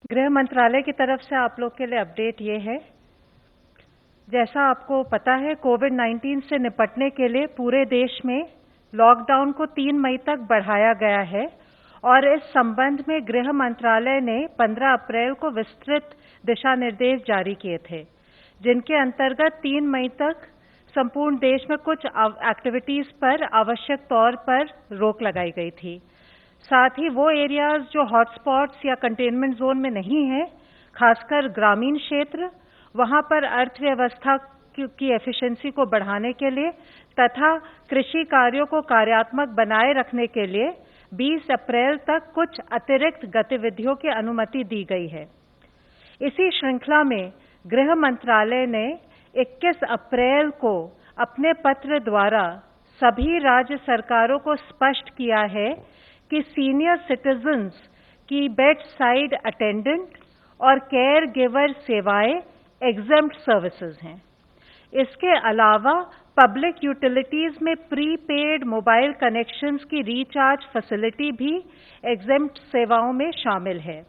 गृह मंत्रालय की तरफ से आप लोग के लिए अपडेट ये है, जैसा आपको पता है कोविड-19 से निपटने के लिए पूरे देश में लॉकडाउन को 3 मई तक बढ़ाया गया है और इस संबंध में गृह मंत्रालय ने 15 अप्रैल को विस्तृत दिशा निर्देश जारी किए थे, जिनके अंतर्गत 3 मई तक संपूर्ण देश में कुछ एक्टिविटीज पर आवश्यक तौर पर रोक लगाई गई थी। साथ ही वो एरियाज जो हॉटस्पॉट्स या कंटेनमेंट जोन में नहीं है, खासकर ग्रामीण क्षेत्र, वहां पर अर्थव्यवस्था की एफिशिएंसी को बढ़ाने के लिए तथा कृषि कार्यों को कार्यात्मक बनाए रखने के लिए 20 अप्रैल तक कुछ अतिरिक्त गतिविधियों की अनुमति दी गई है। इसी श्रृंखला में गृह मंत्रालय ने 21 अप्रैल को अपने पत्र द्वारा सभी राज्य सरकारों को स्पष्ट किया है कि सीनियर सिटीजन्स की बेड साइड अटेंडेंट और केयर गिवर सेवाएं एग्जेम्प्ट सर्विसेज हैं। इसके अलावा पब्लिक यूटिलिटीज में प्रीपेड मोबाइल कनेक्शंस की रिचार्ज फैसिलिटी भी एग्जेम्प्ट सेवाओं में शामिल है।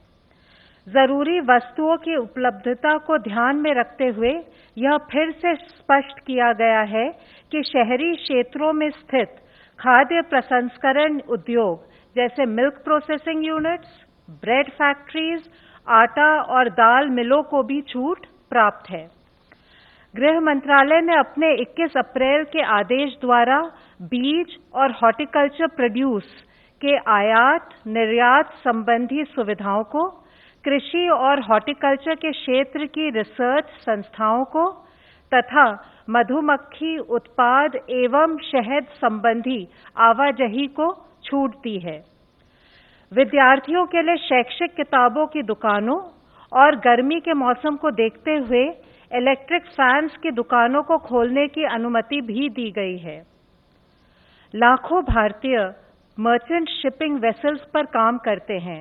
जरूरी वस्तुओं की उपलब्धता को ध्यान में रखते हुए यह फिर से स्पष्ट किया गया है कि शहरी क्षेत्रों में स्थित खाद्य प्रसंस्करण उद्योग जैसे milk processing units, bread factories, आटा और दाल मिलों को भी छूट प्राप्त है। गृह मंत्रालय ने अपने 21 अप्रैल के आदेश द्वारा बीज और हॉर्टिकल्चर प्रोड्यूस के आयात निर्यात संबंधी सुविधाओं को, कृषि और हॉर्टिकल्चर के क्षेत्र की रिसर्च संस्थाओं को तथा मधुमक्खी उत्पाद एवं शहद संबंधी आवाजाही को छूट दी है। विद्यार्थियों के लिए शैक्षिक किताबों की दुकानों और गर्मी के मौसम को देखते हुए इलेक्ट्रिक फैंस की दुकानों को खोलने की अनुमति भी दी गई है। लाखों भारतीय मर्चेंट शिपिंग वेसल्स पर काम करते हैं।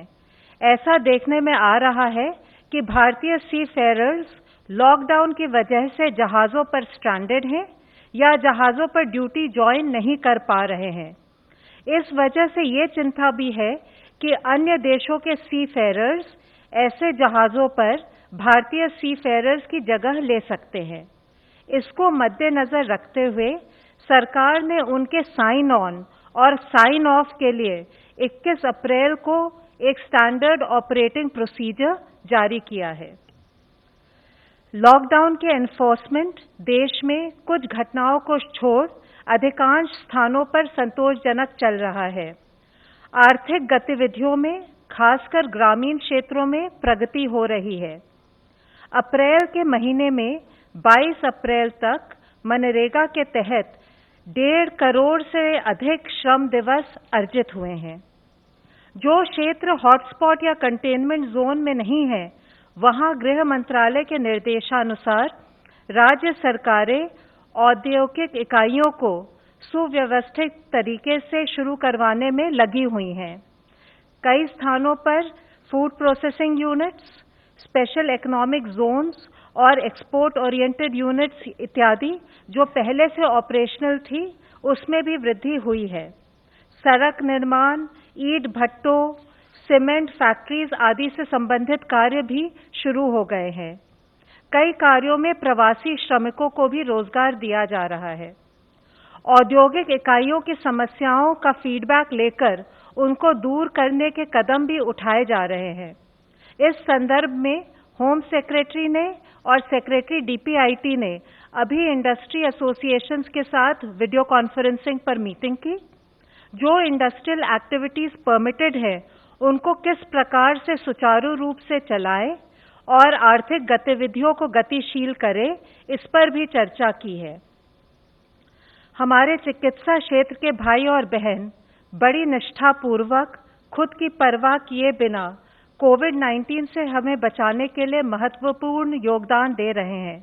ऐसा देखने में आ रहा है कि भारतीय सी फेयरर्स लॉकडाउन की वजह से जहाज़ों पर स्ट्रैंडेड हैं या जहाज़ों पर ड्यूटी ज्वाइन नहीं कर पा रहे हैं। इस वजह से ये चिंता भी है कि अन्य देशों के सी फेयरर्स ऐसे जहाज़ों पर भारतीय सी फेयरर्स की जगह ले सकते हैं। इसको मद्देनजर रखते हुए सरकार ने उनके साइन ऑन और साइन ऑफ के लिए 21 अप्रैल को एक स्टैंडर्ड ऑपरेटिंग प्रोसीजर जारी किया है। लॉकडाउन के एनफोर्समेंट देश में कुछ घटनाओं को छोड़ अधिकांश स्थानों पर संतोषजनक चल रहा है। आर्थिक गतिविधियों में खासकर ग्रामीण क्षेत्रों में प्रगति हो रही है। अप्रैल के महीने में 22 अप्रैल तक मनरेगा के तहत 1.5 करोड़ से अधिक श्रम दिवस अर्जित हुए हैं। जो क्षेत्र हॉटस्पॉट या कंटेनमेंट जोन में नहीं है, वहां गृह मंत्रालय के निर्देशानुसार राज्य सरकारें औद्योगिक इकाइयों को सुव्यवस्थित तरीके से शुरू करवाने में लगी हुई हैं। कई स्थानों पर food processing units, special economic zones और एक्सपोर्ट ओरिएंटेड यूनिट्स इत्यादि जो पहले से ऑपरेशनल थी, उसमें भी वृद्धि हुई है। सड़क निर्माण, ईंट भट्टों, सीमेंट फैक्ट्रीज आदि से संबंधित कार्य भी शुरू हो गए हैं। कई कार्यों में प्रवासी श्रमिकों को भी रोजगार दिया जा रहा है। औद्योगिक इकाइयों की समस्याओं का फीडबैक लेकर उनको दूर करने के कदम भी उठाए जा रहे हैं। इस संदर्भ में होम सेक्रेटरी ने और सेक्रेटरी डीपीआईटी ने अभी इंडस्ट्री एसोसिएशंस के साथ वीडियो कॉन्फ्रेंसिंग पर मीटिंग की। जो इंडस्ट्रियल एक्टिविटीज परमिटेड है, उनको किस प्रकार से सुचारू रूप से चलाएं और आर्थिक गतिविधियों को गतिशील करें, इस पर भी चर्चा की है। हमारे चिकित्सा क्षेत्र के भाई और बहन बड़ी निष्ठापूर्वक खुद की परवाह किए बिना कोविड-19 से हमें बचाने के लिए महत्वपूर्ण योगदान दे रहे हैं।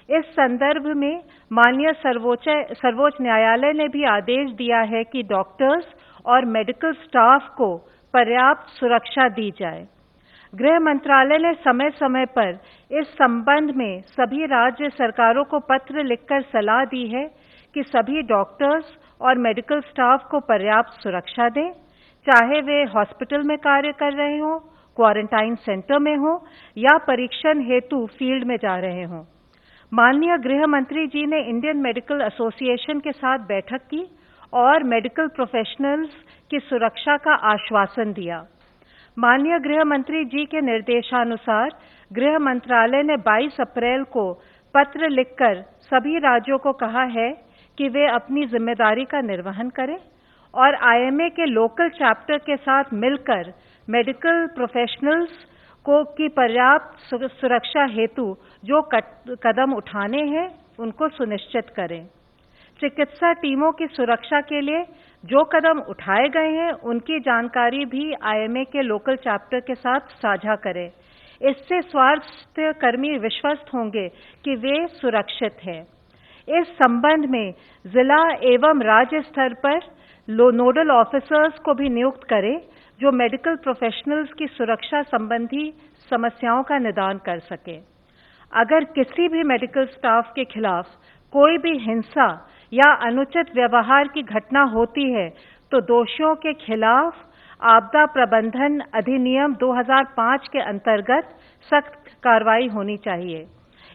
इस संदर्भ में माननीय सर्वोच्च न्यायालय ने भी आदेश दिया है कि डॉक्टर्स और मेडिकल स्टाफ को पर्याप्त सुरक्षा दी जाए। गृह मंत्रालय ने समय समय पर इस संबंध में सभी राज्य सरकारों को पत्र लिखकर सलाह दी है कि सभी डॉक्टर्स और मेडिकल स्टाफ को पर्याप्त सुरक्षा दें, चाहे वे हॉस्पिटल में कार्य कर रहे हों, क्वारंटाइन सेंटर में हों या परीक्षण हेतु फील्ड में जा रहे हों। माननीय गृह मंत्री जी ने इंडियन मेडिकल एसोसिएशन के साथ बैठक की और मेडिकल प्रोफेशनल्स की सुरक्षा का आश्वासन दिया। माननीय गृह मंत्री जी के निर्देशानुसार गृह मंत्रालय ने 22 अप्रैल को पत्र लिखकर सभी राज्यों को कहा है कि वे अपनी जिम्मेदारी का निर्वहन करें और आईएमए के लोकल चैप्टर के साथ मिलकर मेडिकल प्रोफेशनल्स को की पर्याप्त सुरक्षा हेतु जो कदम उठाने हैं उनको सुनिश्चित करें। चिकित्सा टीमों की सुरक्षा के लिए जो कदम उठाए गए हैं उनकी जानकारी भी आईएमए के लोकल चैप्टर के साथ साझा करें। इससे स्वास्थ्य कर्मी विश्वस्त होंगे कि वे सुरक्षित हैं। इस संबंध में जिला एवं राज्य स्तर पर नोडल ऑफिसर्स को भी नियुक्त करें जो मेडिकल प्रोफेशनल्स की सुरक्षा संबंधी समस्याओं का निदान कर सके। अगर किसी भी मेडिकल स्टाफ के खिलाफ कोई भी हिंसा या अनुचित व्यवहार की घटना होती है तो दोषियों के खिलाफ आपदा प्रबंधन अधिनियम 2005 के अंतर्गत सख्त कार्रवाई होनी चाहिए।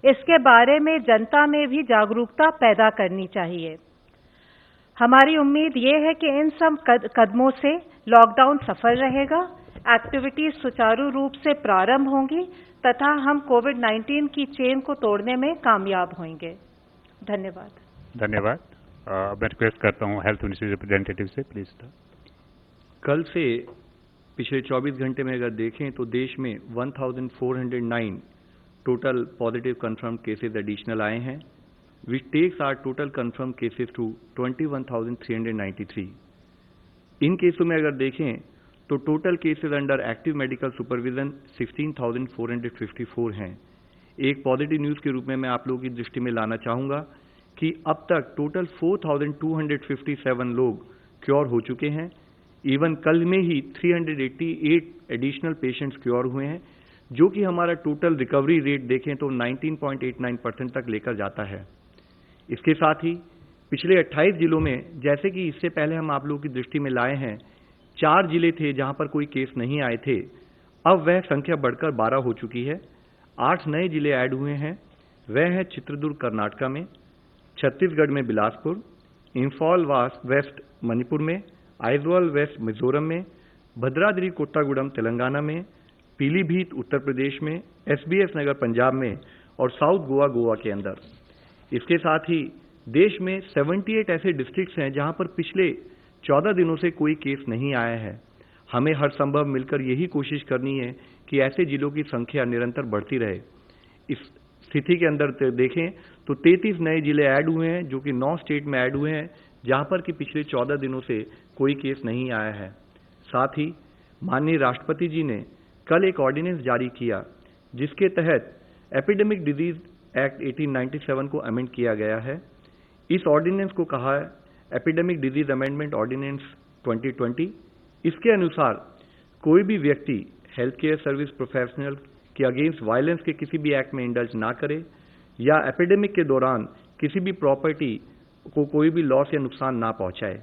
इसके बारे में जनता में भी जागरूकता पैदा करनी चाहिए। हमारी उम्मीद ये है कि इन सब कदमों से लॉकडाउन सफल रहेगा, एक्टिविटीज सुचारू रूप से प्रारंभ होंगी तथा हम कोविड-19 की चेन को तोड़ने में कामयाब होंगे। धन्यवाद। धन्यवाद। मैं रिक्वेस्ट करता हूँ हेल्थ मिनिस्ट्री रिप्रेजेंटेटिव से प्लीज। कल से पिछले 24 घंटे में अगर देखें तो देश में 1409 total positive confirm cases additional आए हैं, which takes our total confirmed cases to 21,393. इन केसों में अगर देखें तो total cases under active medical supervision 16,454 हैं। एक पॉजिटिव न्यूज़ के रूप में मैं आप लोगों की दृष्टि में लाना चाहूँगा कि अब तक टोटल 4,257 लोग क्योर हो चुके हैं। इवन कल में ही 388 एडिशनल पेशेंट्स क्योर हुए हैं, जो कि हमारा टोटल रिकवरी रेट देखें तो 19.89% तक लेकर जाता है। इसके साथ ही पिछले 28 जिलों में, जैसे कि इससे पहले हम आप लोगों की दृष्टि में लाए हैं, 4 जिले थे जहां पर कोई केस नहीं आए थे, अब वह संख्या बढ़कर 12 हो चुकी है। 8 नए जिले ऐड हुए हैं। वह है चित्रदुर्ग कर्नाटका में, छत्तीसगढ़ में बिलासपुर, इंफॉल वेस्ट मणिपुर में, आइजवाल वेस्ट मिजोरम में, भद्राद्री कोट्टागुडम तेलंगाना में, पीलीभीत उत्तर प्रदेश में, एसबीएस नगर पंजाब में और साउथ गोवा के अंदर। इसके साथ ही देश में 78 ऐसे डिस्ट्रिक्ट्स हैं जहां पर पिछले 14 दिनों से कोई केस नहीं आया है। हमें हर संभव मिलकर यही कोशिश करनी है कि ऐसे जिलों की संख्या निरंतर बढ़ती रहे। इस स्थिति के अंदर देखें तो 33 नए जिले ऐड हुए हैं, जो कि 9 स्टेट में ऐड हुए हैं जहां पर कि पिछले 14 दिनों से कोई केस नहीं आया है। साथ ही माननीय राष्ट्रपति जी ने कल एक ऑर्डिनेंस जारी किया जिसके तहत एपिडेमिक डिजीज एक्ट 1897 को अमेंड किया गया है। इस ऑर्डिनेंस को कहा है एपिडेमिक डिजीज अमेंडमेंट ऑर्डिनेंस 2020। इसके अनुसार कोई भी व्यक्ति हेल्थ केयर सर्विस प्रोफेशनल के अगेंस्ट वायलेंस के किसी भी एक्ट में इंडल्ज ना करे या एपिडेमिक के दौरान किसी भी प्रॉपर्टी को कोई भी लॉस या नुकसान ना पहुंचाए।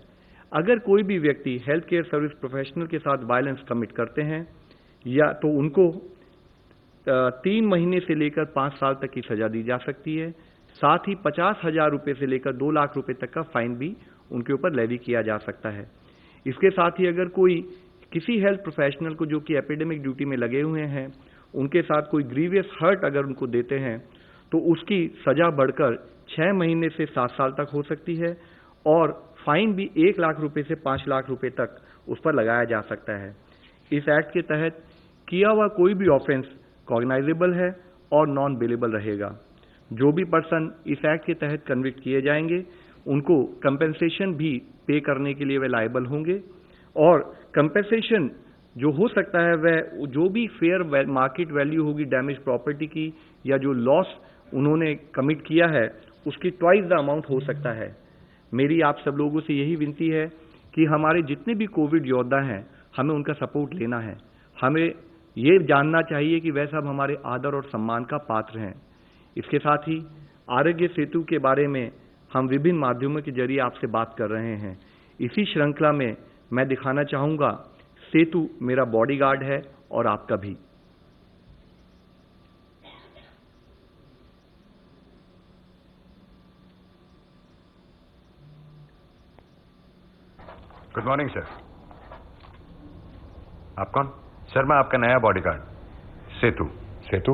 अगर कोई भी व्यक्ति हेल्थ केयर सर्विस प्रोफेशनल के साथ वायलेंस कमिट करते हैं या तो उनको 3 महीने से लेकर 5 साल तक की सजा दी जा सकती है। साथ ही 50,000 रुपये से लेकर 2 लाख रुपए तक का फाइन भी उनके ऊपर लेवी किया जा सकता है। इसके साथ ही अगर कोई किसी हेल्थ प्रोफेशनल को जो कि एपिडेमिक ड्यूटी में लगे हुए हैं उनके साथ कोई ग्रीवियस हर्ट अगर उनको देते हैं तो उसकी सजा बढ़कर 6 महीने से 7 साल तक हो सकती है और फाइन भी 1 लाख रुपए से 5 लाख रुपए तक उस पर लगाया जा सकता है। इस एक्ट के तहत किया हुआ कोई भी ऑफेंस कॉग्नाइजेबल है और नॉन बेलेबल रहेगा। जो भी पर्सन इस एक्ट के तहत कन्विक्ट किए जाएंगे उनको कंपेंसेशन भी पे करने के लिए वे लायबल होंगे और कंपेंसेशन जो हो सकता है वह जो भी फेयर मार्केट वैल्यू होगी डैमेज प्रॉपर्टी की या जो लॉस उन्होंने कमिट किया है उसकी ट्वाइस द अमाउंट हो सकता है। मेरी आप सब लोगों से यही विनती है कि हमारे जितने भी कोविड योद्धा हैं हमें उनका सपोर्ट लेना है। हमें ये जानना चाहिए कि वह सब हमारे आदर और सम्मान का पात्र हैं। इसके साथ ही आरोग्य सेतु के बारे में हम विभिन्न माध्यमों के जरिए आपसे बात कर रहे हैं। इसी श्रृंखला में मैं दिखाना चाहूँगा सेतु मेरा बॉडीगार्ड है और आपका भी। Good morning sir. आप कौन? सर मैं आपका नया बॉडीगार्ड सेतु। सेतु?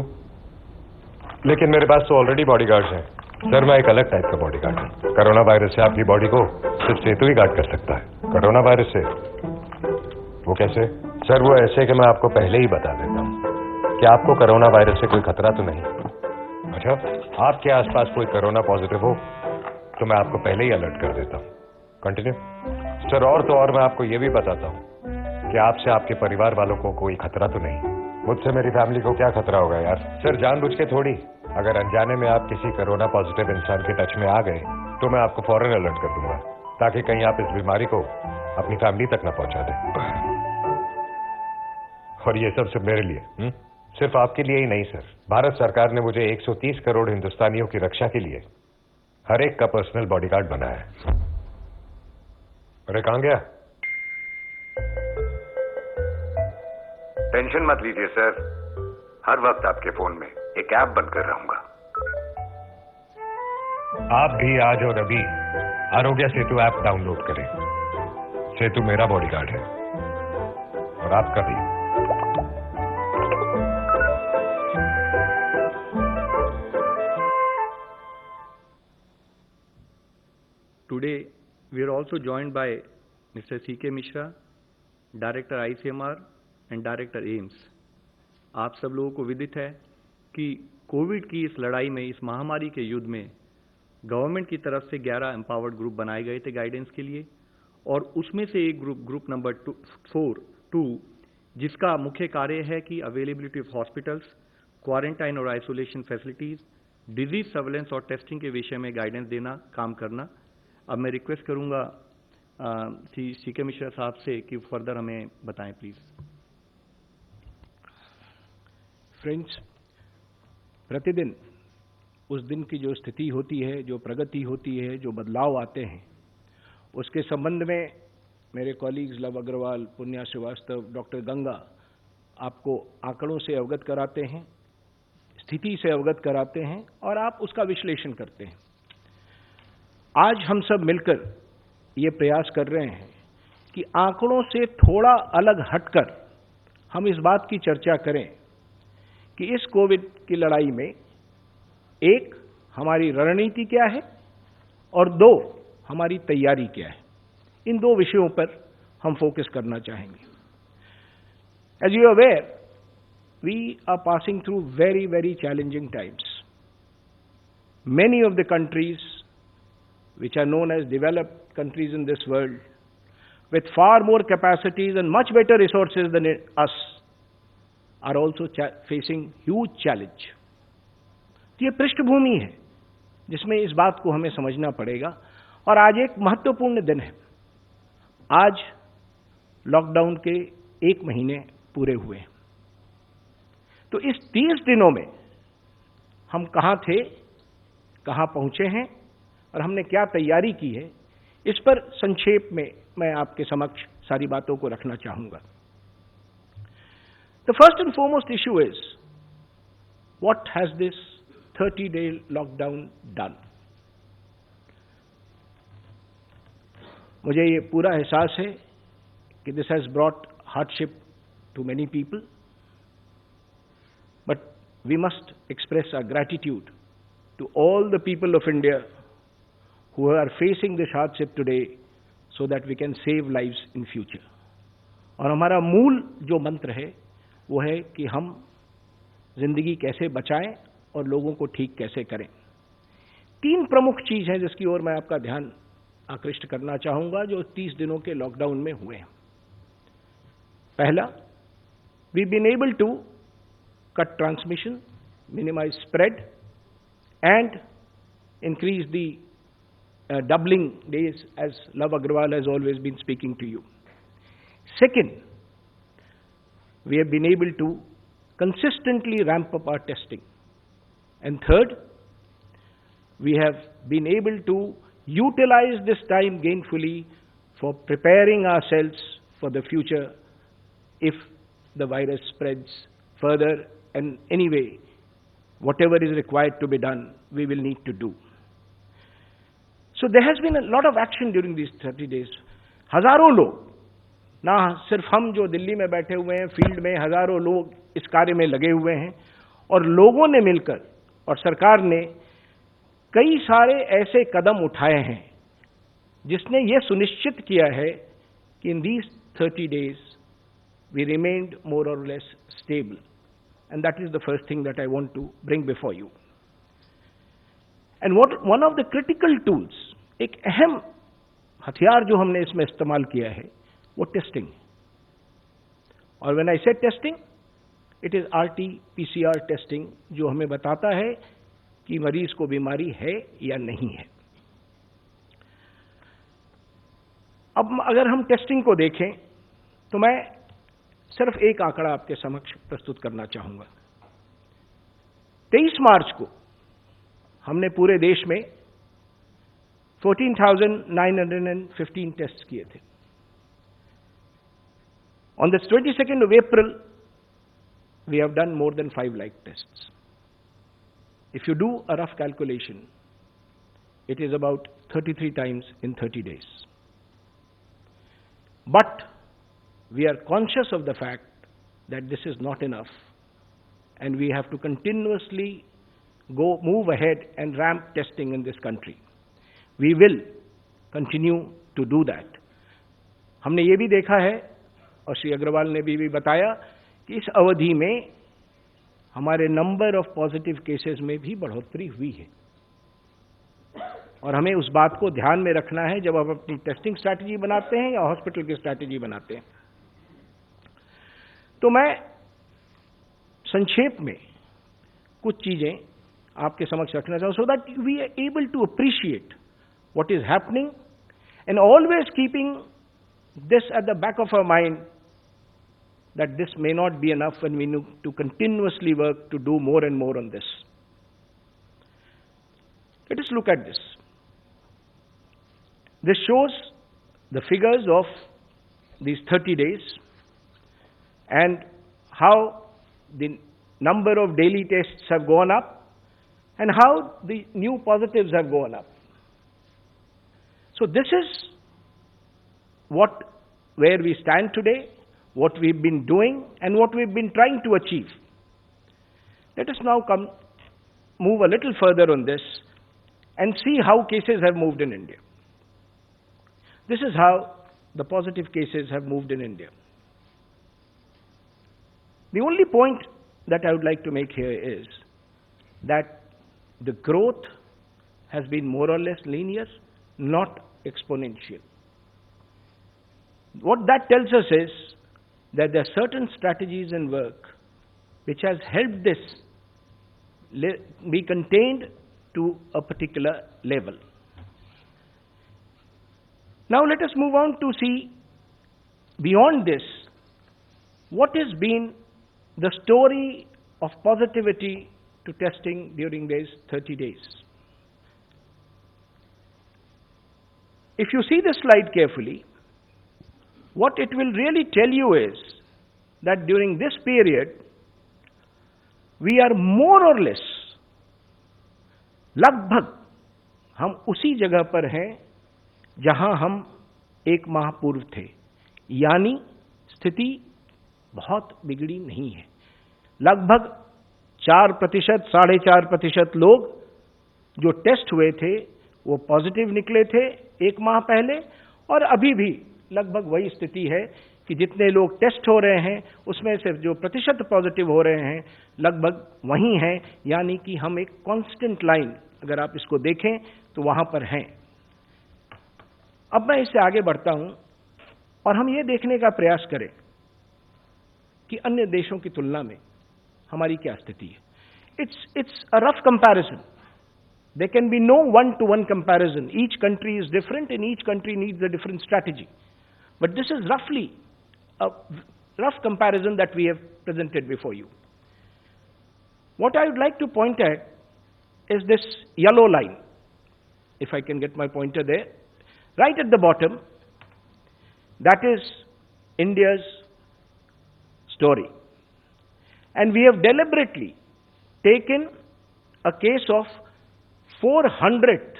लेकिन मेरे पास तो ऑलरेडी बॉडीगार्ड्स हैं। सर मैं एक अलग टाइप का बॉडीगार्ड हूं। कोरोना वायरस से आपकी बॉडी को सिर्फ सेतु ही गार्ड कर सकता है। कोरोना वायरस से? वो कैसे? सर वो ऐसे कि मैं आपको पहले ही बता देता हूं कि आपको कोरोना वायरस से कोई खतरा तो नहीं। अच्छा, आपके आसपास कोई कोरोना पॉजिटिव हो तो मैं आपको पहले ही अलर्ट कर देता हूं। कंटिन्यू। सर और तो और मैं आपको ये भी बताता हूं कि आपसे आपके परिवार वालों को कोई खतरा तो नहीं। मुझसे मेरी फैमिली को क्या खतरा होगा यार? सर जानबूझ के थोड़ी। अगर अनजाने में आप किसी कोरोना पॉजिटिव इंसान के टच में आ गए तो मैं आपको फौरन अलर्ट कर दूंगा ताकि कहीं आप इस बीमारी को अपनी फैमिली तक ना पहुंचा दें। और ये सब सिर्फ मेरे लिए, सिर्फ आपके लिए ही नहीं सर। भारत सरकार ने मुझे 130 करोड़ हिंदुस्तानियों की रक्षा के लिए हर एक का पर्सनल बॉडीगार्ड बनाया है। अरे कहां गया? टेंशन मत लीजिए सर, हर वक्त आपके फोन में एक ऐप बनकर रहूंगा। आप भी आज और अभी आरोग्य सेतु ऐप डाउनलोड करें। सेतु मेरा बॉडीगार्ड है और आपका भी। Today we are also joined by Mr. C.K. Mishra, Director ICMR and Director AIIMS। आप सब लोगों को विदित है कि कोविड की इस लड़ाई में, इस महामारी के युद्ध में गवर्नमेंट की तरफ से 11 एम्पावर्ड ग्रुप बनाए गए थे गाइडेंस के लिए, और उसमें से एक ग्रुप नंबर 2 जिसका मुख्य कार्य है कि अवेलेबिलिटी ऑफ हॉस्पिटल्स, क्वारंटाइन और आइसोलेशन फैसिलिटीज, डिजीज सर्वेलेंस और टेस्टिंग के विषय में गाइडेंस देना, काम करना। अब मैं रिक्वेस्ट करूंगा सी.के. मिश्रा साहब से कि फर्दर हमें बताएं प्लीज। फ्रेंड्स, प्रतिदिन उस दिन की जो स्थिति होती है, जो प्रगति होती है, जो बदलाव आते हैं, उसके संबंध में मेरे कॉलीग्स लव अग्रवाल, पुण्या श्रीवास्तव, डॉक्टर गंगा आपको आंकड़ों से अवगत कराते हैं, स्थिति से अवगत कराते हैं और आप उसका विश्लेषण करते हैं। आज हम सब मिलकर ये प्रयास कर रहे हैं कि आंकड़ों से थोड़ा अलग हटकर हम इस बात की चर्चा करें कि इस कोविड की लड़ाई में एक, हमारी रणनीति क्या है और दो, हमारी तैयारी क्या है। इन दो विषयों पर हम फोकस करना चाहेंगे। As you are aware, we are passing through very very challenging times. Many of the countries which are known as developed countries in this world, with far more capacities and much better resources than us, are also facing huge challenge. ये पृष्ठभूमि है जिसमें इस बात को हमें समझना पड़ेगा। और आज एक महत्वपूर्ण दिन है। आज लॉकडाउन के 1 महीने पूरे हुए। तो इस 30 दिनों में हम कहाँ थे, कहाँ पहुंचे हैं और हमने क्या तैयारी की है, इस पर संक्षेप में मैं आपके समक्ष सारी बातों को रखना चाहूंगा। The first and foremost issue is what has this 30-day lockdown done. मुझे ये पूरा एहसास है कि this has brought hardship to many people, but we must express our gratitude to all the people of India who are facing this hardship today so that we can save lives in future। और हमारा मूल जो मंत्र है वो है कि हम जिंदगी कैसे बचाएं और लोगों को ठीक कैसे करें। 3 प्रमुख चीज हैं जिसकी ओर मैं आपका ध्यान आकृष्ट करना चाहूंगा जो 30 दिनों के लॉकडाउन में हुए हैं। पहला, we been able to cut transmission, minimise spread and increase the doubling days, as Love Agrawal has always been speaking to you. Second, we have been able to consistently ramp up our testing. And third, we have been able to utilize this time gainfully for preparing ourselves for the future if the virus spreads further, and anyway, whatever is required to be done, we will need to do. So there has been a lot of action during these 30 days. हजारों लोग, ना सिर्फ हम जो दिल्ली में बैठे हुए हैं, फील्ड में हजारों लोग इस कार्य में लगे हुए हैं, और लोगों ने मिलकर और सरकार ने कई सारे ऐसे कदम उठाए हैं जिसने ये सुनिश्चित किया है कि इन these 30 days we remained more or less stable, and that is the first thing that I want to bring before you. And one of the critical tools, एक अहम हथियार जो हमने इसमें इस्तेमाल किया है, वो टेस्टिंग है. और when I say testing, it is RT-PCR testing, जो हमें बताता है कि मरीज को बीमारी है या नहीं है. अब अगर हम टेस्टिंग को देखें तो मैं सिर्फ एक आंकड़ा आपके समक्ष प्रस्तुत करना चाहूंगा. 23 मार्च को हमने पूरे देश में 14,915 टेस्ट किए थे. On the 22nd of April, we have done more than 5 lakh tests. If you do a rough calculation, it is about 33 times in 30 days. But we are conscious of the fact that this is not enough, and we have to continuously move ahead and ramp testing in this country. We will continue to do that. हमने ये भी देखा है, और श्री अग्रवाल ने भी बताया, कि इस अवधि में हमारे नंबर ऑफ पॉजिटिव केसेस में भी बढ़ोतरी हुई है. और हमें उस बात को ध्यान में रखना है जब आप अपनी टेस्टिंग स्ट्रैटेजी बनाते हैं या हॉस्पिटल की स्ट्रैटेजी बनाते हैं. तो मैं संक्षेप में कुछ चीजें आपके समक्ष रखना चाहूँ, so that we are able to appreciate what is happening, and always keeping this at the back of our mind that this may not be enough and we need to continuously work to do more and more on this. Let us look at this. This shows the figures of these 30 days and how the number of daily tests have gone up and how the new positives have gone up. So this is where we stand today, what we've been doing, and what we've been trying to achieve. Let us now move a little further on this and see how cases have moved in India. This is how the positive cases have moved in India. The only point that I would like to make here is that the growth has been more or less linear, not exponential. What that tells us is that there are certain strategies and work which has helped this be contained to a particular level. Now let us move on to see beyond this what has been the story of positivity to testing during these 30 days. If you see this slide carefully, what it will really tell you is that during this period, we are more or less, लगभग हम उसी जगह पर हैं जहां हम एक माह पूर्व थे. यानी स्थिति बहुत बिगड़ी नहीं है. लगभग 4%, 4.5% लोग जो टेस्ट हुए थे वो पॉजिटिव निकले थे एक माह पहले, और अभी भी लगभग वही स्थिति है कि जितने लोग टेस्ट हो रहे हैं उसमें से जो प्रतिशत पॉजिटिव हो रहे हैं लगभग वही हैं. यानी कि हम एक कांस्टेंट लाइन, अगर आप इसको देखें तो वहां पर हैं. अब मैं इससे आगे बढ़ता हूं और हम ये देखने का प्रयास करें कि अन्य देशों की तुलना में हमारी क्या स्थिति है. It's a rough comparison. There can be no one-to-one comparison. Each country is different and each country needs a different strategy. But this is roughly a rough comparison that we have presented before you. What I would like to point at is this yellow line. If I can get my pointer there. Right at the bottom, that is India's story. And we have deliberately taken a case of 400th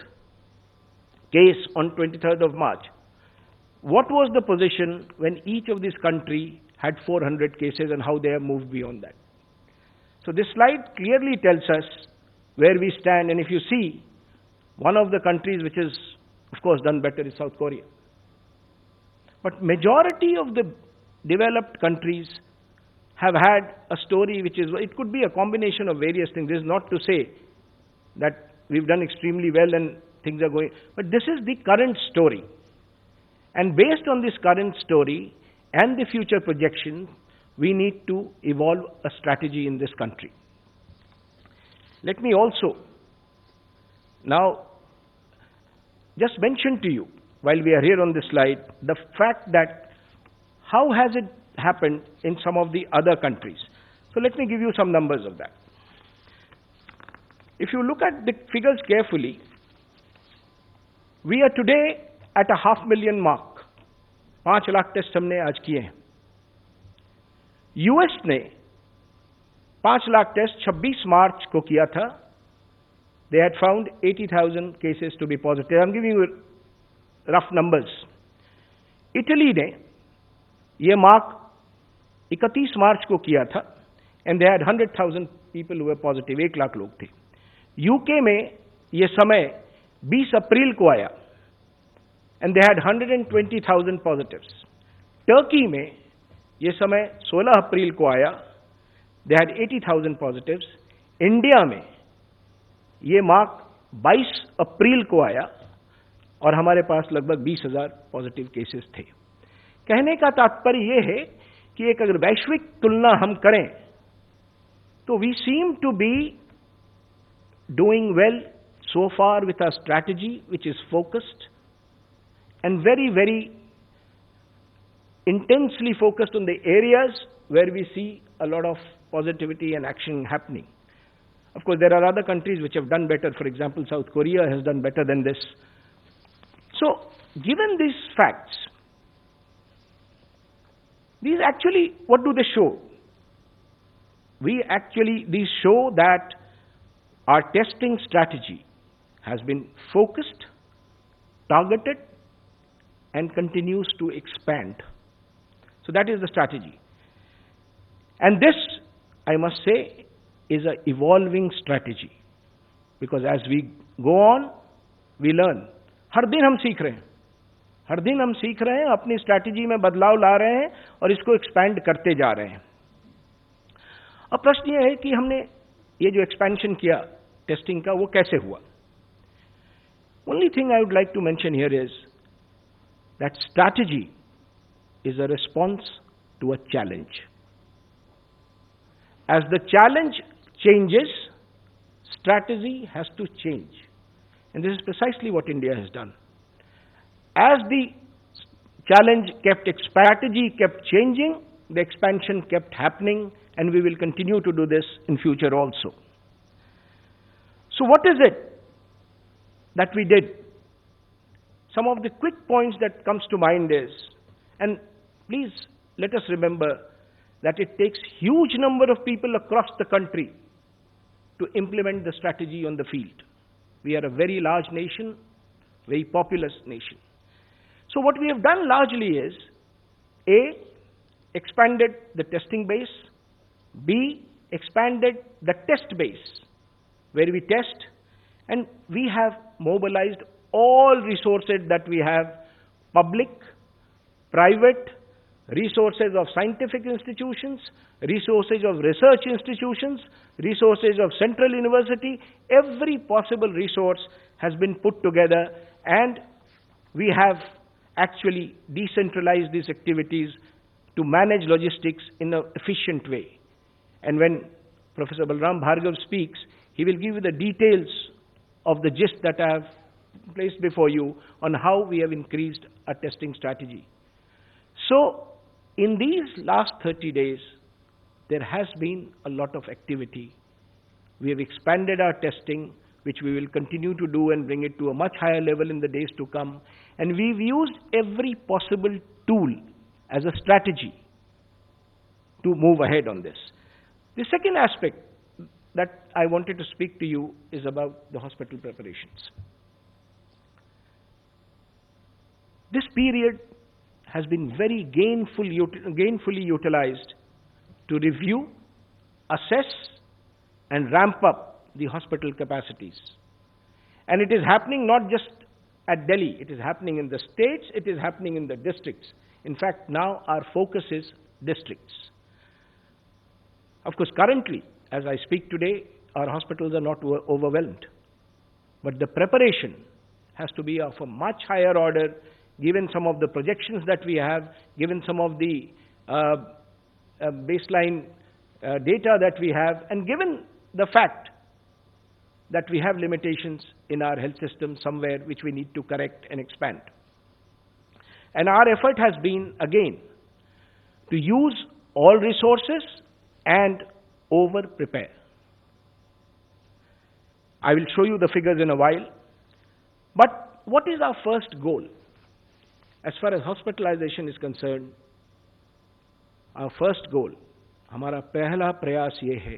case on 23rd of March. What was the position when each of these countries had 400 cases and how they have moved beyond that? So this slide clearly tells us where we stand, and if you see, one of the countries which is, of course, done better is South Korea. But majority of the developed countries have had a story which is, it could be a combination of various things. This is not to say that we've done extremely well and things are going, but this is the current story. And based on this current story and the future projection, we need to evolve a strategy in this country. Let me also now just mention to you, while we are here on this slide, the fact that how has it happened in some of the other countries. So let me give you some numbers of that. If you look at the figures carefully, we are today at a 500,000 mark. 5 lakh test हमने आज किए हैं. US ने 5 lakh test 26 मार्च को किया था. They had found 80,000 cases to be positive. I'm giving you rough numbers. Italy ने ये मार्क 31 मार्च को किया था, and they had 100,000 people who were positive. 1 lakh लोग थे. यूके में ये समय 20 अप्रैल को आया, and they had 120,000 positives. Turkey में ये समय 16 अप्रैल को आया, they had 80,000 positives. इंडिया में ये मार्क 22 अप्रैल को आया और हमारे पास लगभग 20,000 पॉजिटिव केसेस थे. कहने का तात्पर्य यह है कि एक अगर वैश्विक तुलना हम करें तो we seem to be doing well so far with our strategy, which is focused and very, very intensely focused on the areas where we see a lot of positivity and action happening. Of course, there are other countries which have done better. For example, South Korea has done better than this. So, given these facts, these actually, what do they show? These show that our testing strategy has been focused, targeted, and continues to expand. So that is the strategy. And this, I must say, is an evolving strategy. Because as we go on, we learn. हर दिन हम सीख रहे हैं. हर दिन हम सीख रहे हैं, अपनी स्ट्रैटेजी में बदलाव ला रहे हैं और इसको एक्सपैंड करते जा रहे हैं. अब प्रश्न यह है कि हमने ये जो एक्सपेंशन किया टेस्टिंग का, वो कैसे हुआ? Only thing I would like to mention here is that strategy is a response to a challenge. As the challenge changes, strategy has to change. And this is precisely what India has done. As the challenge strategy kept changing, the expansion kept happening, and we will continue to do this in future also. So what is it that we did? Some of the quick points that comes to mind is, and please let us remember that it takes huge number of people across the country to implement the strategy on the field. We are a very large nation, very populous nation. So what we have done largely is, A, expanded the testing base, B, expanded the test base, where we test, and we have mobilized all resources that we have, public, private, resources of scientific institutions, resources of research institutions, resources of central university. Every possible resource has been put together, and we have actually decentralized these activities to manage logistics in an efficient way. And when Professor Balram Bhargav speaks, he will give you the details of the gist that I have placed before you on how we have increased our testing strategy. So, in these last 30 days, there has been a lot of activity. We have expanded our testing, which we will continue to do and bring it to a much higher level in the days to come. And we've used every possible tool as a strategy to move ahead on this. The second aspect that I wanted to speak to you is about the hospital preparations. This period has been very gainfully utilized to review, assess, and ramp up the hospital capacities. And it is happening not just at Delhi, it is happening in the states, it is happening in the districts. In fact, now our focus is districts. Of course, currently, as I speak today, our hospitals are not overwhelmed. But the preparation has to be of a much higher order, given some of the projections that we have, given some of the baseline data that we have, and given the fact that we have limitations in our health system somewhere which we need to correct and expand. And our effort has been, again, to use all resources and over-prepare. I will show you the figures in a while. But what is our first goal? As far as hospitalization is concerned, our first goal, हमारा पहला प्रयास ये है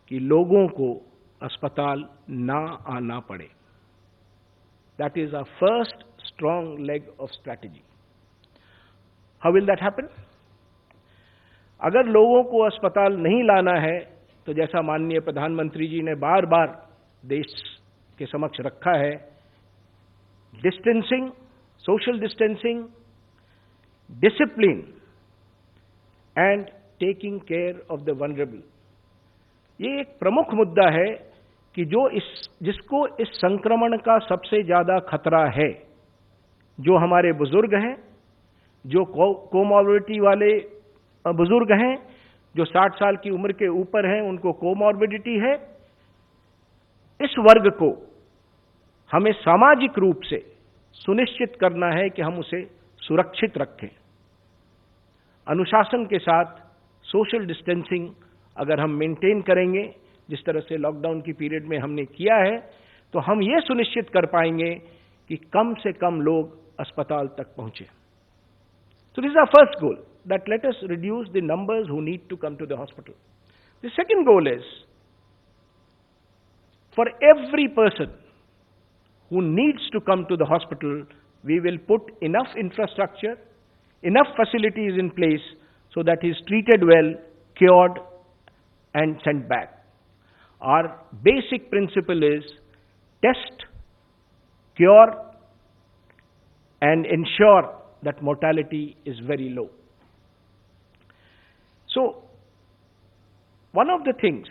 कि लोगों को अस्पताल ना आना पड़े. That is our first strong leg of strategy. How will that happen? अगर लोगों को अस्पताल नहीं लाना है, तो जैसा माननीय प्रधानमंत्री जी ने बार बार देश के समक्ष रखा है, distancing, social distancing, discipline and taking care of the vulnerable, ये एक प्रमुख मुद्दा है कि जिसको इस संक्रमण का सबसे ज्यादा खतरा है, जो हमारे बुजुर्ग हैं, जो कोमॉर्बिडिटी वाले बुजुर्ग हैं, जो 60 साल की उम्र के ऊपर हैं, उनको कोमॉर्बिडिटी है, इस वर्ग को हमें सामाजिक रूप से सुनिश्चित करना है कि हम उसे सुरक्षित रखें. अनुशासन के साथ सोशल डिस्टेंसिंग अगर हम मेंटेन करेंगे, जिस तरह से लॉकडाउन की पीरियड में हमने किया है, तो हम ये सुनिश्चित कर पाएंगे कि कम से कम लोग अस्पताल तक पहुंचे. So this is our first goal, that let us reduce the numbers who need to come to the hospital. The second goal is, for every person who needs to come to the hospital, we will put enough infrastructure, enough facilities in place so that he is treated well, cured, and sent back. Our basic principle is test, cure, and ensure that mortality is very low. So, one of the things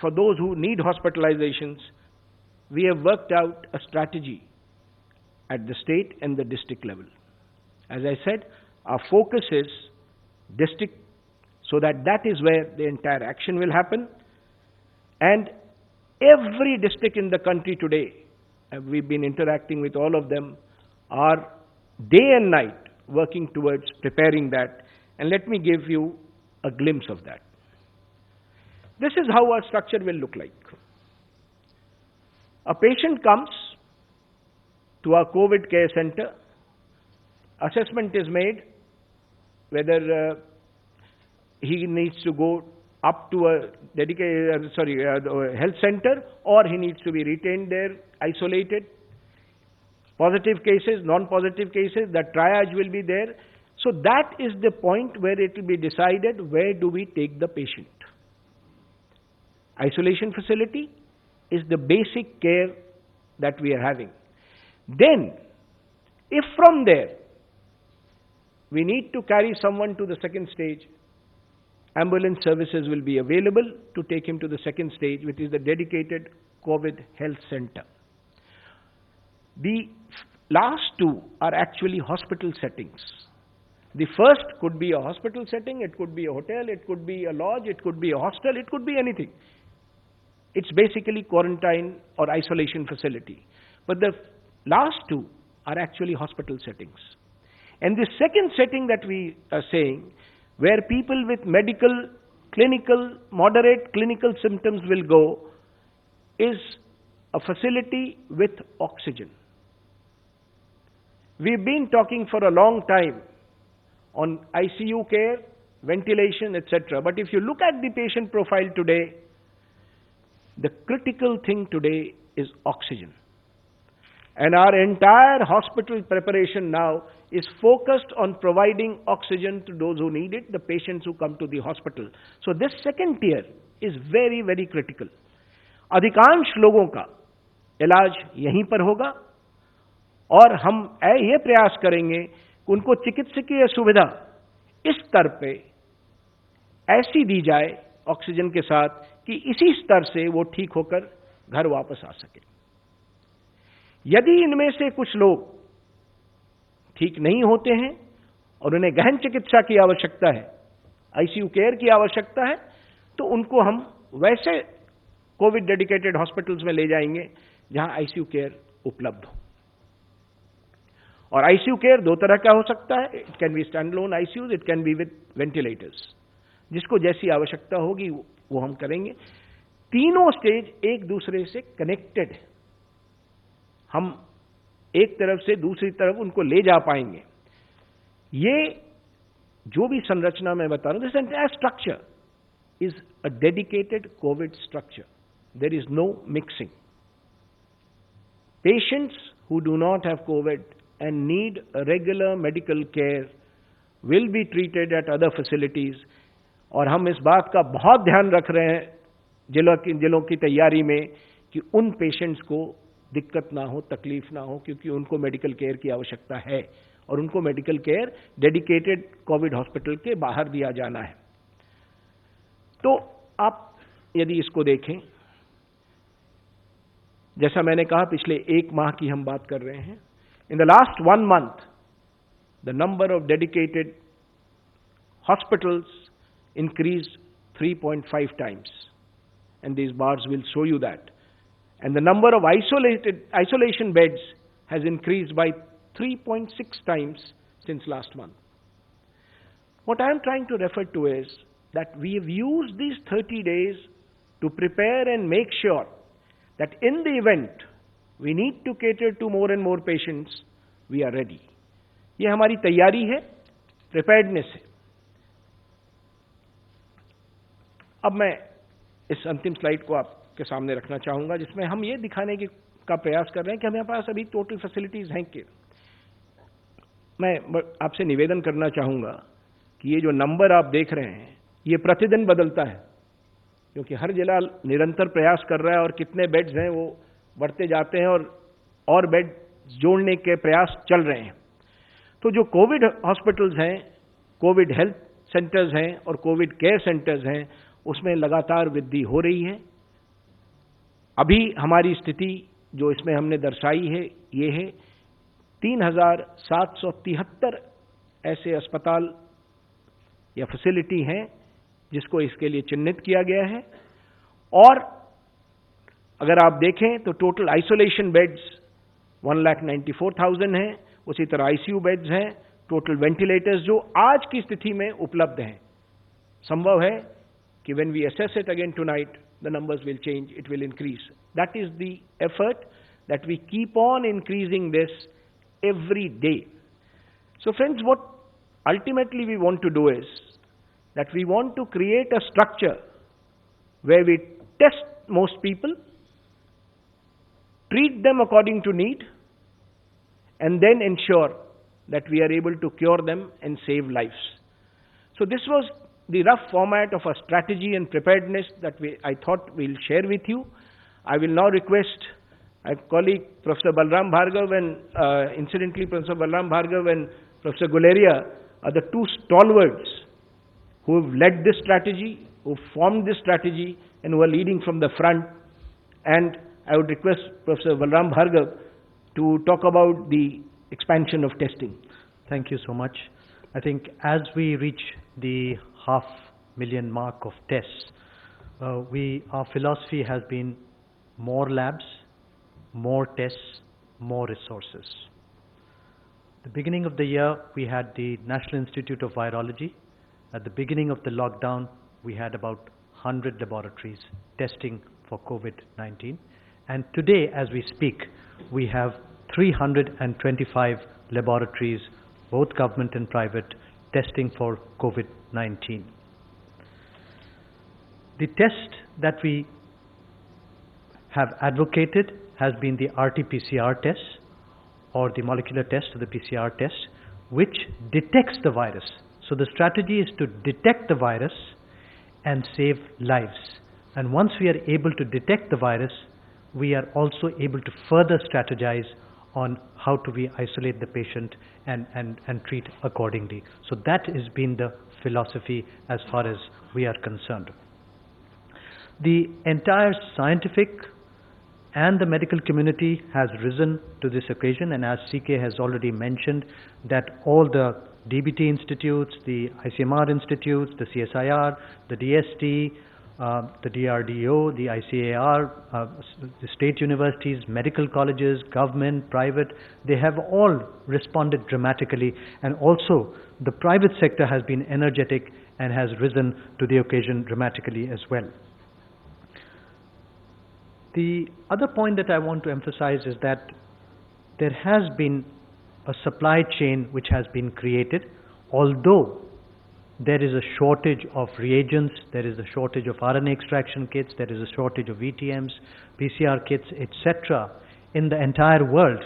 for those who need hospitalizations, we have worked out a strategy at the state and the district level. As I said, our focus is district, so that is where the entire action will happen. And every district in the country today, we've been interacting with all of them, are day and night working towards preparing that. And let me give you a glimpse of that. This is how our structure will look like. A patient comes to our COVID care center, assessment is made whether he needs to go up to a dedicated, health center, or he needs to be retained there, isolated. Positive cases, non-positive cases, the triage will be there. So that is the point where it will be decided, where do we take the patient. Isolation facility is the basic care that we are having. Then, if from there we need to carry someone to the second stage, ambulance services will be available to take him to the second stage, which is the dedicated COVID health center. The last two are actually hospital settings. The first could be a hospital setting, it could be a hotel, it could be a lodge, it could be a hostel, it could be anything. It's basically quarantine or isolation facility. But the last two are actually hospital settings. And the second setting that we are saying, where people with medical, clinical, moderate clinical symptoms will go, is a facility with oxygen. We've been talking for a long time on ICU care, ventilation, etc. But if you look at the patient profile today, the critical thing today is oxygen. And our entire hospital preparation now is focused on providing oxygen to those who need it, the patients who come to the hospital. So this second tier is very, very critical. अधिकांश लोगों का इलाज यहीं पर होगा और हम ये प्रयास करेंगे कि उनको चिकित्सकीय सुविधा इस स्तर पे ऐसी दी जाए ऑक्सीजन के साथ कि इसी स्तर से वो ठीक होकर घर वापस आ सके। यदि इनमें से कुछ लोग ठीक नहीं होते हैं और उन्हें गहन चिकित्सा की आवश्यकता है, आईसीयू केयर की आवश्यकता है, तो उनको हम वैसे कोविड डेडिकेटेड हॉस्पिटल्स में ले जाएंगे जहां आईसीयू केयर उपलब्ध हो। और आईसीयू केयर दो तरह का हो सकता है, it can be stand alone ICUs, it can be with ventilators. जिसको जैसी आवश्यकता होगी वो हम करेंगे। तीनों स्टेज एक दूसरे से कनेक्टेड है, हम एक तरफ से दूसरी तरफ उनको ले जा पाएंगे। ये जो भी संरचना मैं बता रहा हूं, this entire structure is a dedicated covid structure. There is no mixing. Patients who do not have COVID and need regular medical care will be treated at other facilities। और हम इस बात का बहुत ध्यान रख रहे हैं जिलों की तैयारी में कि उन पेशेंट्स को दिक्कत ना हो, तकलीफ ना हो, क्योंकि उनको मेडिकल केयर की आवश्यकता है और उनको medical care dedicated Covid hospital के बाहर दिया जाना है। तो आप यदि इसको देखें, जैसा मैंने कहा पिछले एक माह की हम बात कर रहे हैं, in the last 1 month the number of dedicated hospitals increased 3.5 times, and these bars will show you that. And the number of isolation beds has increased by 3.6 times since last month. What I am trying to refer to is that we have used these 30 days to prepare and make sure that in the event we need to cater to more and more patients, we are ready. ये हमारी तैयारी है, preparedness है। अब मैं इस अंतिम slide को आपके सामने रखना चाहूंगा, जिसमें हम ये दिखाने का प्रयास कर रहे हैं कि हमारे पास अभी टोटल फैसिलिटीज हैं कि। मैं आपसे निवेदन करना चाहूंगा कि ये जो नंबर आप देख रहे हैं ये प्रतिदिन बदलता है, क्योंकि हर जिला निरंतर प्रयास कर रहा है और कितने बेड्स हैं वो बढ़ते जाते हैं और बेड जोड़ने के प्रयास चल रहे हैं। तो जो कोविड हॉस्पिटल्स हैं, कोविड हेल्थ सेंटर्स हैं और कोविड केयर सेंटर्स हैं, उसमें लगातार वृद्धि हो रही है। अभी हमारी स्थिति जो इसमें हमने दर्शाई है ये है 3773 ऐसे अस्पताल या फैसिलिटी हैं जिसको इसके लिए चिन्हित किया गया है। और अगर आप देखें तो टोटल आइसोलेशन बेड्स 1,94,000 हैं, उसी तरह आईसीयू बेड्स हैं, टोटल वेंटिलेटर्स जो आज की स्थिति में उपलब्ध हैं। संभव है कि when we assess it again tonight, the numbers will change, it will increase. That is the effort that we keep on increasing this every day. So friends, what ultimately we want to do is that we want to create a structure where we test most people, treat them according to need, and then ensure that we are able to cure them and save lives. So this was the rough format of a strategy and preparedness that I thought we'll share with you. I will now request my colleague Professor Balram Bhargav and incidentally Professor Balram Bhargav and Professor Guleria are the two stalwarts who have led this strategy, who formed this strategy and who are leading from the front. And I would request Professor Balram Bhargav to talk about the expansion of testing. Thank you so much. I think as we reach the 500,000 mark of tests, our philosophy has been more labs, more tests, more resources. The beginning of the year, we had the National Institute of Virology. At the beginning of the lockdown, we had about 100 laboratories testing for COVID-19. And today, as we speak, we have 325 laboratories, both government and private, testing for COVID-19. The test that we have advocated has been the RT-PCR test, or the molecular test, or the PCR test, which detects the virus. So the strategy is to detect the virus and save lives. And once we are able to detect the virus, we are also able to further strategize on how do we isolate the patient and treat accordingly. So that has been the philosophy as far as we are concerned. The entire scientific and the medical community has risen to this occasion, and as CK has already mentioned, that all the DBT institutes, the ICMR institutes, the CSIR, the DST, the DRDO, the ICAR, the state universities, medical colleges, government, private, they have all responded dramatically, and also the private sector has been energetic and has risen to the occasion dramatically as well. The other point that I want to emphasize is that there has been a supply chain which has been created. Although there is a shortage of reagents, there is a shortage of RNA extraction kits, there is a shortage of VTMs, PCR kits, etc. in the entire world,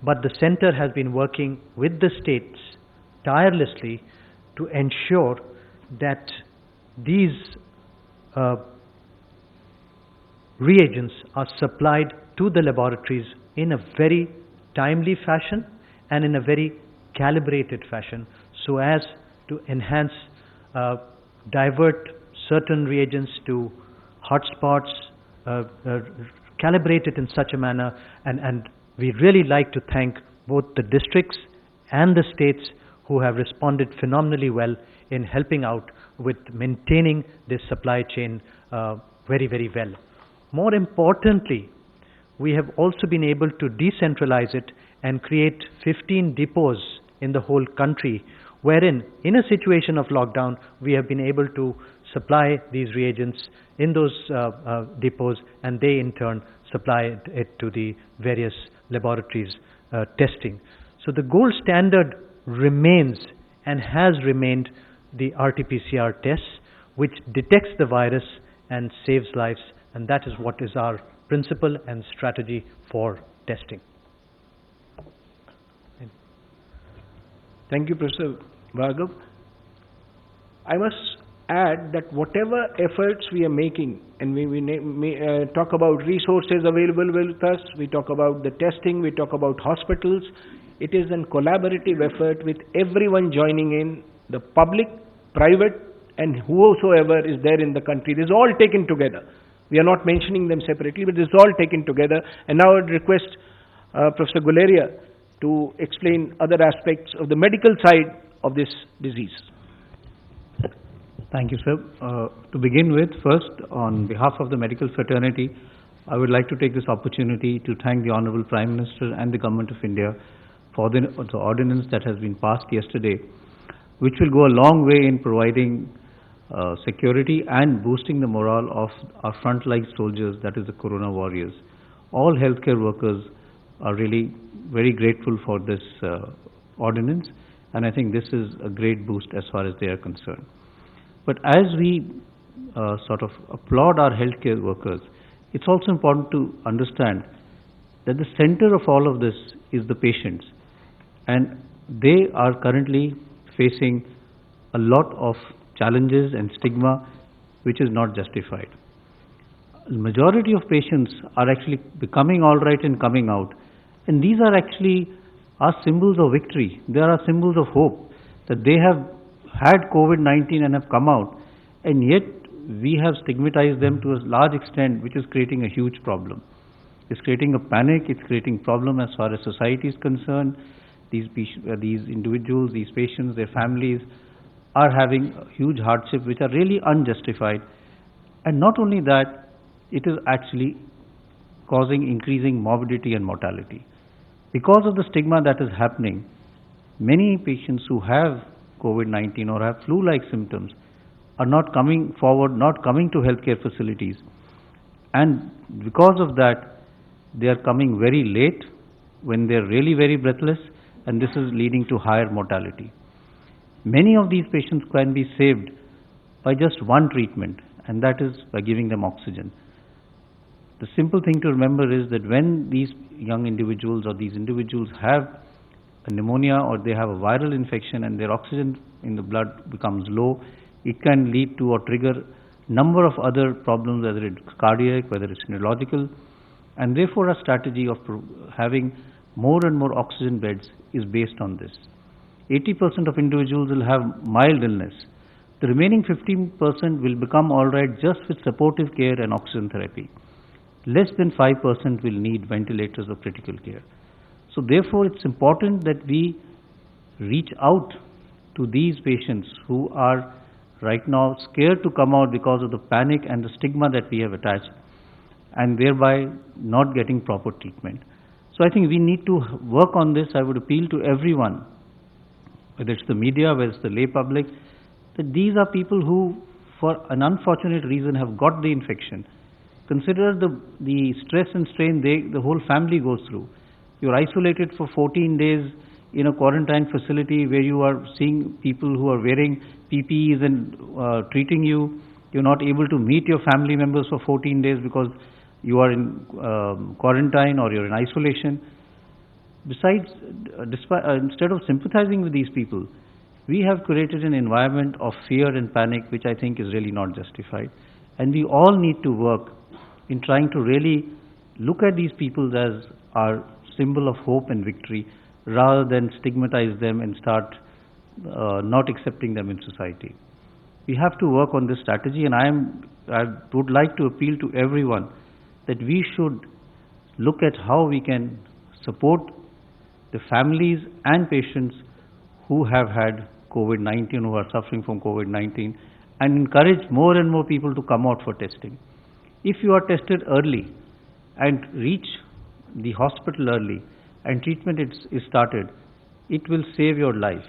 but the center has been working with the states tirelessly to ensure that these reagents are supplied to the laboratories in a very timely fashion and in a very calibrated fashion, so as to enhance, divert certain reagents to hotspots, calibrate it in such a manner, and we really like to thank both the districts and the states who have responded phenomenally well in helping out with maintaining this supply chain very, very well. More importantly, we have also been able to decentralize it and create 15 depots in the whole country, wherein in a situation of lockdown we have been able to supply these reagents in those depots, and they in turn supply it to the various laboratories testing. So the gold standard remains and has remained the RT-PCR test, which detects the virus and saves lives, and that is what is our principle and strategy for testing. Thank you, Professor Bhargav. I must add that whatever efforts we are making, and we talk about resources available with us, we talk about the testing, we talk about hospitals, it is a collaborative effort with everyone joining in, the public, private, and whosoever is there in the country. This is all taken together. We are not mentioning them separately, but this is all taken together. And now I would request Professor Guleria to explain other aspects of the medical side of this disease. Thank you, sir. To begin with, first, on behalf of the medical fraternity, I would like to take this opportunity to thank the Honorable Prime Minister and the Government of India for the ordinance that has been passed yesterday, which will go a long way in providing security and boosting the morale of our frontline soldiers, that is the Corona warriors. All healthcare workers are really very grateful for this ordinance, and I think this is a great boost as far as they are concerned. But as we sort of applaud our healthcare workers, it's also important to understand that the center of all of this is the patients, and they are currently facing a lot of challenges and stigma which is not justified. The majority of patients are actually becoming all right and coming out, and these are actually our symbols of victory. They are symbols of hope that they have had COVID-19 and have come out, and yet we have stigmatized them to a large extent, which is creating a huge problem. It's creating a panic, it's creating problem as far as society is concerned. These individuals, these patients, their families are having a huge hardship which are really unjustified. And not only that, it is actually causing increasing morbidity and mortality. Because of the stigma that is happening, many patients who have COVID-19 or have flu-like symptoms are not coming forward, not coming to healthcare facilities. And because of that, they are coming very late when they are really very breathless, and this is leading to higher mortality. Many of these patients can be saved by just one treatment, and that is by giving them oxygen. The simple thing to remember is that when these young individuals or these individuals have a pneumonia or they have a viral infection and their oxygen in the blood becomes low, it can lead to or trigger number of other problems, whether it's cardiac, whether it's neurological, and therefore a strategy of having more and more oxygen beds is based on this. 80% of individuals will have mild illness. The remaining 15% will become alright just with supportive care and oxygen therapy. Less than 5% will need ventilators or critical care. So therefore it's important that we reach out to these patients who are right now scared to come out because of the panic and the stigma that we have attached, and thereby not getting proper treatment. So I think we need to work on this. I would appeal to everyone, whether it's the media, whether it's the lay public, that these are people who, for an unfortunate reason, have got the infection. Consider the stress and strain the whole family goes through. You're isolated for 14 days in a quarantine facility where you are seeing people who are wearing PPEs and treating you. You're not able to meet your family members for 14 days because you are in quarantine or you're in isolation. Besides, instead of sympathizing with these people, we have created an environment of fear and panic which I think is really not justified. And we all need to work in trying to really look at these people as our symbol of hope and victory, rather than stigmatize them and start not accepting them in society. We have to work on this strategy, and I would like to appeal to everyone that we should look at how we can support the families and patients who have had COVID-19, who are suffering from COVID-19, and encourage more and more people to come out for testing. If you are tested early and reach the hospital early and treatment is started, it will save your life.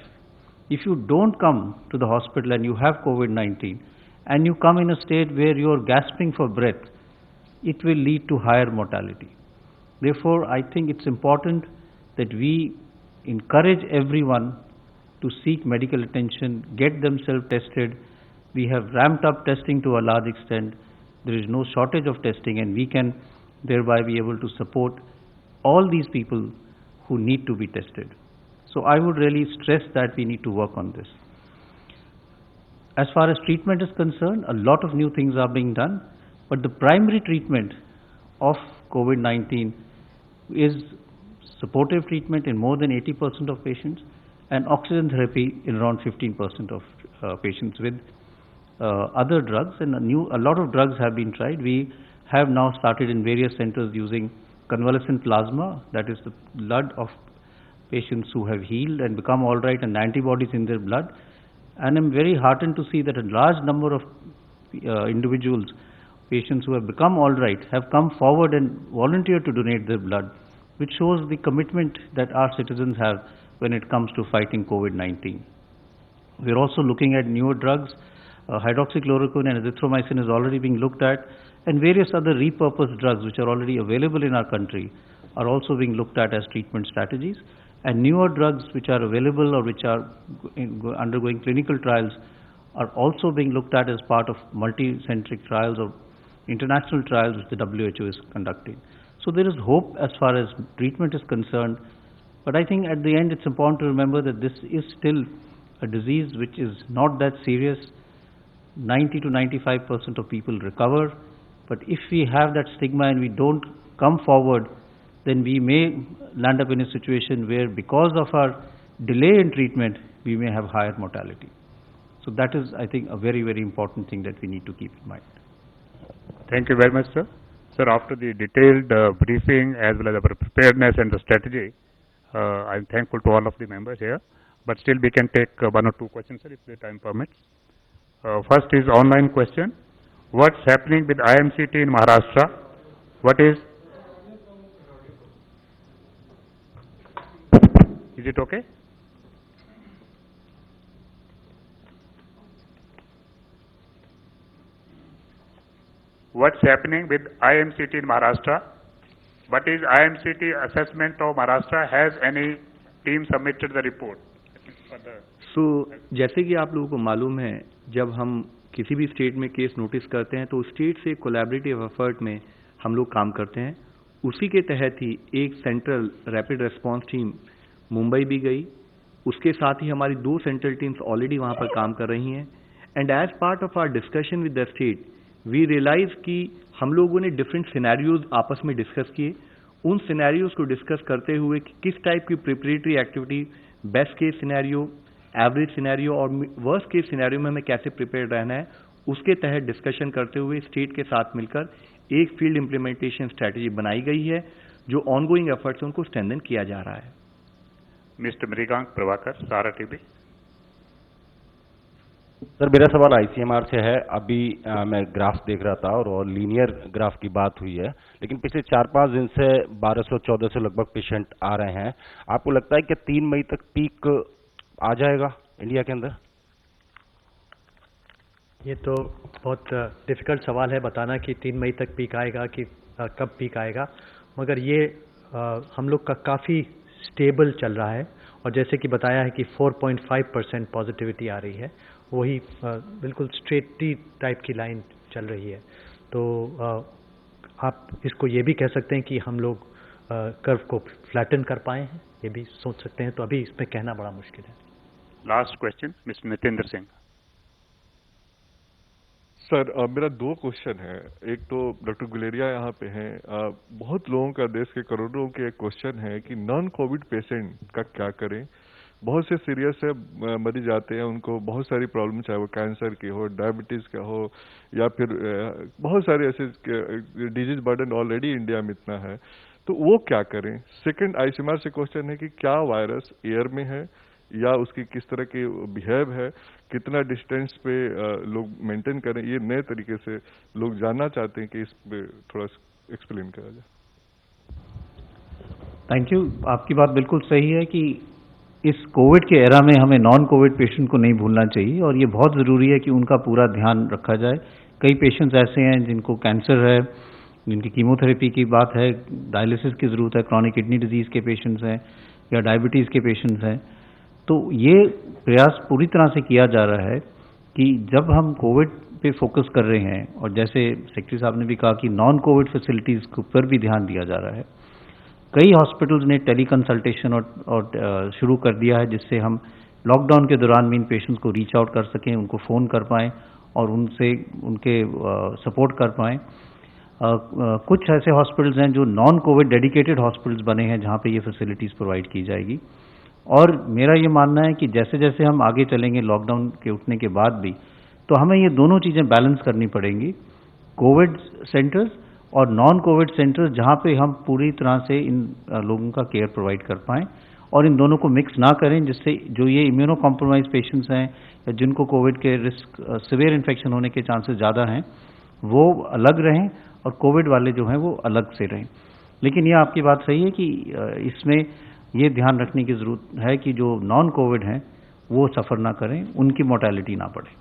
If you don't come to the hospital and you have COVID-19 and you come in a state where you are gasping for breath, it will lead to higher mortality. Therefore, I think it's important that we encourage everyone to seek medical attention, get themselves tested. We have ramped up testing to a large extent. There is no shortage of testing, and we can thereby be able to support all these people who need to be tested. So I would really stress that we need to work on this. As far as treatment is concerned, a lot of new things are being done, but the primary treatment of COVID-19 is supportive treatment in more than 80% of patients and oxygen therapy in around 15% of patients with other drugs, and a lot of drugs have been tried. We have now started in various centers using convalescent plasma, that is the blood of patients who have healed and become all right, and antibodies in their blood. And I'm very heartened to see that a large number of individuals, patients who have become all right, have come forward and volunteered to donate their blood, which shows the commitment that our citizens have when it comes to fighting COVID-19. We're also looking at newer drugs. Hydroxychloroquine and azithromycin is already being looked at, and various other repurposed drugs which are already available in our country are also being looked at as treatment strategies. And newer drugs which are available or which are undergoing clinical trials are also being looked at as part of multi-centric trials or international trials which the WHO is conducting. So there is hope as far as treatment is concerned, but I think at the end it's important to remember that this is still a disease which is not that serious. 90 to 95% of people recover, but if we have that stigma and we don't come forward, then we may land up in a situation where because of our delay in treatment, we may have higher mortality. So that is, I think, a very, very important thing that we need to keep in mind. Thank you very much, sir. Sir, after the detailed briefing as well as our preparedness and the strategy, I'm thankful to all of the members here, but still we can take one or two questions, sir, if the time permits. First is online question. What's happening with IMCT in Maharashtra? What is it okay? What's happening with IMCT in Maharashtra? What is IMCT assessment of Maharashtra? Has any team submitted the report? जैसे कि आप लोगों को मालूम है, जब हम किसी भी स्टेट में केस नोटिस करते हैं तो स्टेट से कोलैबोरेटिव एफर्ट में हम लोग काम करते हैं। उसी के तहत ही एक central rapid response team Mumbai भी गई, उसके साथ ही हमारी 2 सेंट्रल टीम्स ऑलरेडी वहां पर काम कर रही हैं। And as part of our discussion with the state we realise कि हम लोगों ने डिफरेंट सिनेरियोज आपस में डिस्कस किए। उन सिनेरियोज को डिस्कस करते हुए कि किस टाइप की preparatory activity, best case scenario, average scenario और वर्स्ट केस सिनेरियो में हमें कैसे प्रिपेयर रहना है, उसके तहत डिस्कशन करते हुए स्टेट के साथ मिलकर एक फील्ड इम्प्लीमेंटेशन स्ट्रैटेजी बनाई गई है, जो ऑनगोइंग एफर्ट्स उनको स्ट्रेंथन किया जा रहा है। मिस्टर मृगांक प्रभाकर, सहारा टीवी। सर, मेरा सवाल आईसीएमआर से है। अभी मैं ग्राफ देख रहा था और लीनियर ग्राफ की बात हुई है, लेकिन पिछले 4-5 दिन से 1200-1400 लगभग पेशेंट आ रहे हैं। आपको लगता है कि 3 मई तक पीक आ जाएगा इंडिया के अंदर? ये तो बहुत डिफिकल्ट सवाल है बताना कि 3 मई तक पीक आएगा कि कब पीक आएगा, मगर ये हम लोग का काफ़ी स्टेबल चल रहा है। और जैसे कि बताया है कि 4.5% पॉजिटिविटी आ रही है, वही बिल्कुल स्ट्रेटी टाइप की लाइन चल रही है। तो आप इसको ये भी कह सकते हैं कि हम लोग कर्व को फ्लैटन कर पाए हैं, ये भी सोच सकते हैं। तो अभी इसमें कहना बड़ा मुश्किल है। Last question mister Nitendra Singh. Sir, मेरा 2 क्वेश्चन है। एक तो डॉक्टर गुलेरिया यहाँ पे हैं। बहुत लोगों का, देश के करोड़ों के क्वेश्चन है कि नॉन कोविड पेशेंट का क्या करें। बहुत से सीरियस है, मरीज जाते हैं, उनको बहुत सारी प्रॉब्लम, चाहे वो कैंसर की हो, डायबिटीज का हो, या फिर बहुत सारे ऐसे डिजीज बर्डन ऑलरेडी इंडिया में इतना है, तो वो क्या करें। सेकंड, आईसीएमआर से क्वेश्चन है कि क्या वायरस एयर में है या उसकी किस तरह की बिहेव है, कितना डिस्टेंस पे लोग मेंटेन करें, ये नए तरीके से लोग जानना चाहते हैं कि इस पे थोड़ा एक्सप्लेन करा जाए। Thank you. आपकी बात बिल्कुल सही है कि इस कोविड के एरा में हमें नॉन कोविड पेशेंट को नहीं भूलना चाहिए और ये बहुत ज़रूरी है कि उनका पूरा ध्यान रखा जाए। कई पेशेंट्स ऐसे हैं जिनको कैंसर है, जिनकी कीमोथेरेपी की बात है, डायलिसिस की ज़रूरत है, क्रॉनिक किडनी डिजीज़ के पेशेंट्स हैं या डायबिटीज़ के पेशेंट्स हैं। तो ये प्रयास पूरी तरह से किया जा रहा है कि जब हम कोविड पे फोकस कर रहे हैं, और जैसे सेक्रेटरी साहब ने भी कहा कि नॉन कोविड फैसिलिटीज़ के ऊपर भी ध्यान दिया जा रहा है। कई हॉस्पिटल्स ने टेली कंसल्टेशन और शुरू कर दिया है, जिससे हम लॉकडाउन के दौरान भी इन पेशेंट्स को रीच आउट कर सकें, उनको फ़ोन कर पाएँ और उनसे उनके सपोर्ट कर पाएँ। कुछ ऐसे हॉस्पिटल्स हैं जो नॉन कोविड डेडिकेटेड हॉस्पिटल्स बने हैं, जहाँ पे ये फैसिलिटीज़ प्रोवाइड की जाएगी। और मेरा ये मानना है कि जैसे जैसे हम आगे चलेंगे लॉकडाउन के उठने के बाद भी, तो हमें ये दोनों चीज़ें बैलेंस करनी पड़ेंगी। कोविड सेंटर्स और नॉन कोविड सेंटर्स, जहाँ पे हम पूरी तरह से इन लोगों का केयर प्रोवाइड कर पाएँ, और इन दोनों को मिक्स ना करें, जिससे जो ये इम्यूनो कॉम्प्रोमाइज पेशेंट्स हैं या जिनको कोविड के रिस्क, सीवियर इन्फेक्शन होने के चांसेस ज़्यादा हैं, वो अलग रहें और कोविड वाले जो हैं वो अलग से रहें। लेकिन ये आपकी बात सही है कि इसमें ये ध्यान रखने की ज़रूरत है कि जो नॉन कोविड हैं वो सफ़र ना करें, उनकी मोर्टेलिटी ना बढ़े।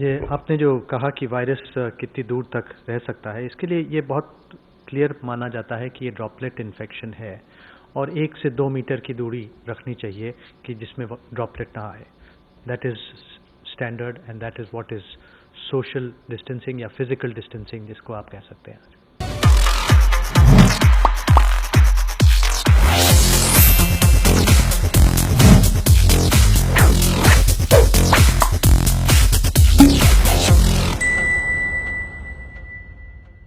ये आपने जो कहा कि वायरस कितनी दूर तक रह सकता है, इसके लिए ये बहुत क्लियर माना जाता है कि ये ड्रॉपलेट इन्फेक्शन है और 1 से 2 मीटर की दूरी रखनी चाहिए कि जिसमें ड्रॉपलेट ना आए। That is standard and that is what is social distancing या फिजिकल डिस्टेंसिंग, जिसको आप कह सकते हैं।